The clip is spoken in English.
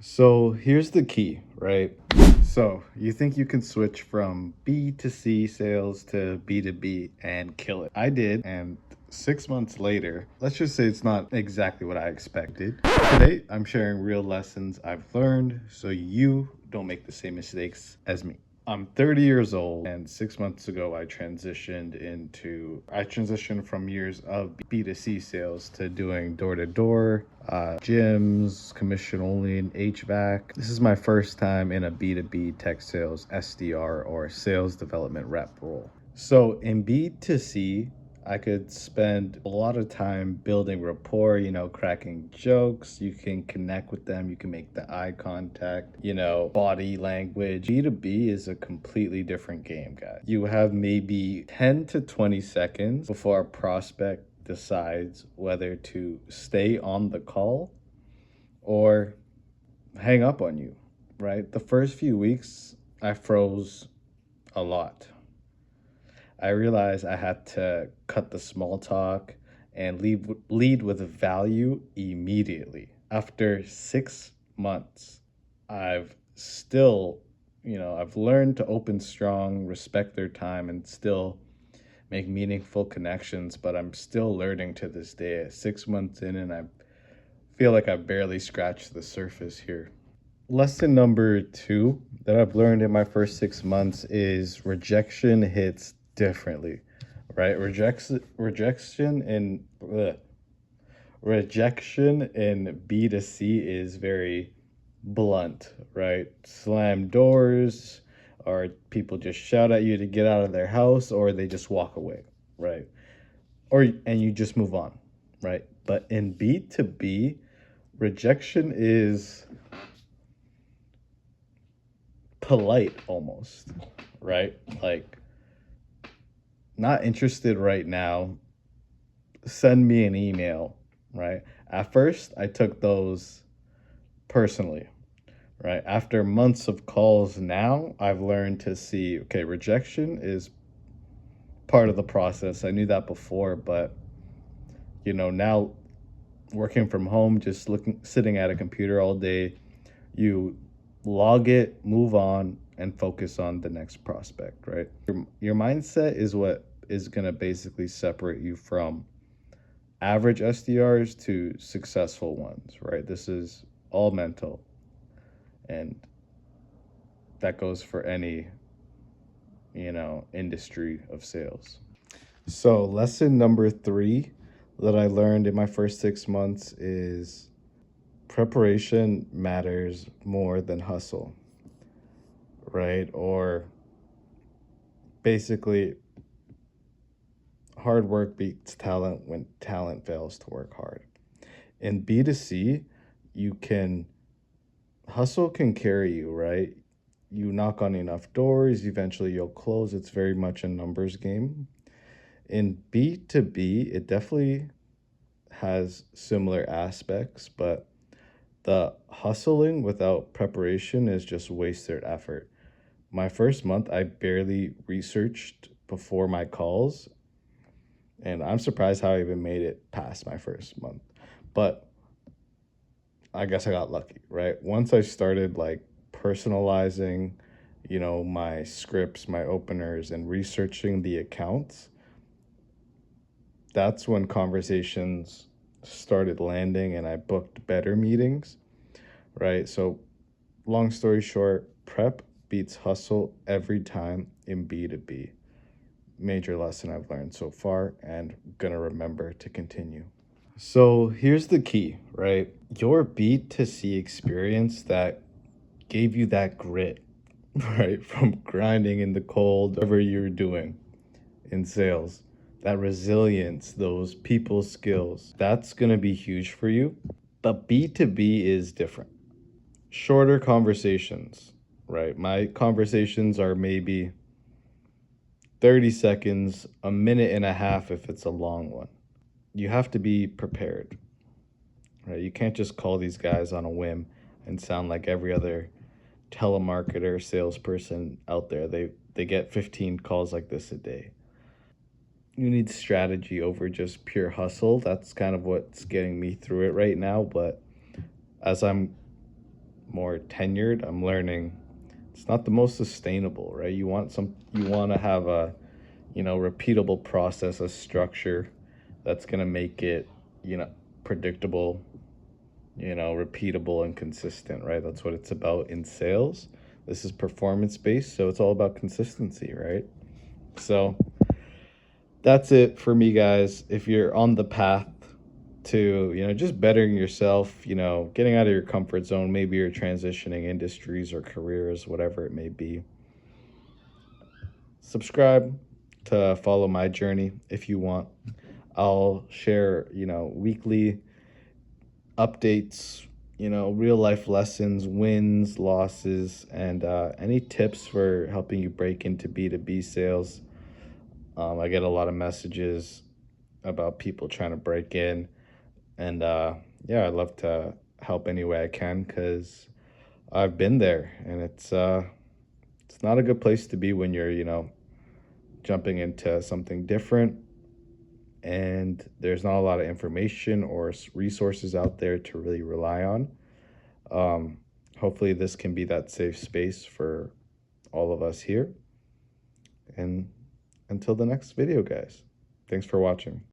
So here's the key, right? So you think you can switch from B to C sales to B to B and kill it. I did, and 6 months later, let's just say it's not exactly what I expected. Today, I'm sharing real lessons I've learned so you don't make the same mistakes as me. I'm 30 years old, and 6 months ago, I transitioned from years of B2C sales to doing door to door, gyms, commission only in HVAC. This is my first time in a B2B tech sales SDR or sales development rep role. So in B2C, I could spend a lot of time building rapport, cracking jokes. You can connect with them. You can make the eye contact, body language. B2B is a completely different game, guys. You have maybe 10 to 20 seconds before a prospect decides whether to stay on the call or hang up on you, right? The first few weeks, I froze a lot. I realized I had to cut the small talk and lead with value immediately. After 6 months, I've still, I've learned to open strong, respect their time, and still make meaningful connections, but I'm still learning to this day. 6 months in, and I feel like I've barely scratched the surface here. Lesson number two that I've learned in my first 6 months is rejection hits differently, right? Rejection in B2C is very blunt, right? Slam doors, or people just shout at you to get out of their house, or they just walk away, right? And you just move on, right? But in B2B, rejection is polite almost, right? Like, not interested right now, send me an email, right? At first, I took those personally, right? After months of calls now, I've learned to see, okay, rejection is part of the process. I knew that before, but now working from home, just sitting at a computer all day, you log it, move on, and focus on the next prospect, right? Your mindset is what is going to basically separate you from average SDRs to successful ones, right? This is all mental, and that goes for any, industry of sales. So, lesson number three that I learned in my first 6 months is preparation matters more than hustle, right? Or basically, hard work beats talent when talent fails to work hard. In B2C, hustle can carry you, right? You knock on enough doors, eventually you'll close. It's very much a numbers game. In B2B, it definitely has similar aspects, but the hustling without preparation is just wasted effort. My first month, I barely researched before my calls, and I'm surprised how I even made it past my first month. But I guess I got lucky, right? Once I started like personalizing, my scripts, my openers, and researching the accounts, that's when conversations started landing and I booked better meetings, right? So, long story short, prep beats hustle every time in B2B. Major lesson I've learned so far and gonna remember to continue. So here's the key, right? Your B2C experience that gave you that grit, right? From grinding in the cold, whatever you're doing in sales, that resilience, those people skills, that's going to be huge for you. But B2B is different. Shorter conversations, right? My conversations are maybe 30 seconds, a minute and a half if it's a long one. You have to be prepared, right? You can't just call these guys on a whim and sound like every other telemarketer salesperson out there. They get 15 calls like this a day. You need strategy over just pure hustle. That's kind of what's getting me through it right now. But as I'm more tenured, I'm learning it's not the most sustainable, right? You want to have a, repeatable process, a structure that's going to make it, predictable, repeatable and consistent, right? That's what it's about in sales. This is performance based, so it's all about consistency, right? So that's it for me, guys. If you're on the path to, just bettering yourself, getting out of your comfort zone, maybe you're transitioning industries or careers, whatever it may be, subscribe to follow my journey if you want. I'll share, weekly updates, real life lessons, wins, losses, and any tips for helping you break into B2B sales. I get a lot of messages about people trying to break in, and yeah, I'd love to help any way I can, because I've been there, and it's not a good place to be when you're, jumping into something different and there's not a lot of information or resources out there to really rely on. Hopefully this can be that safe space for all of us here. And until the next video, guys, thanks for watching.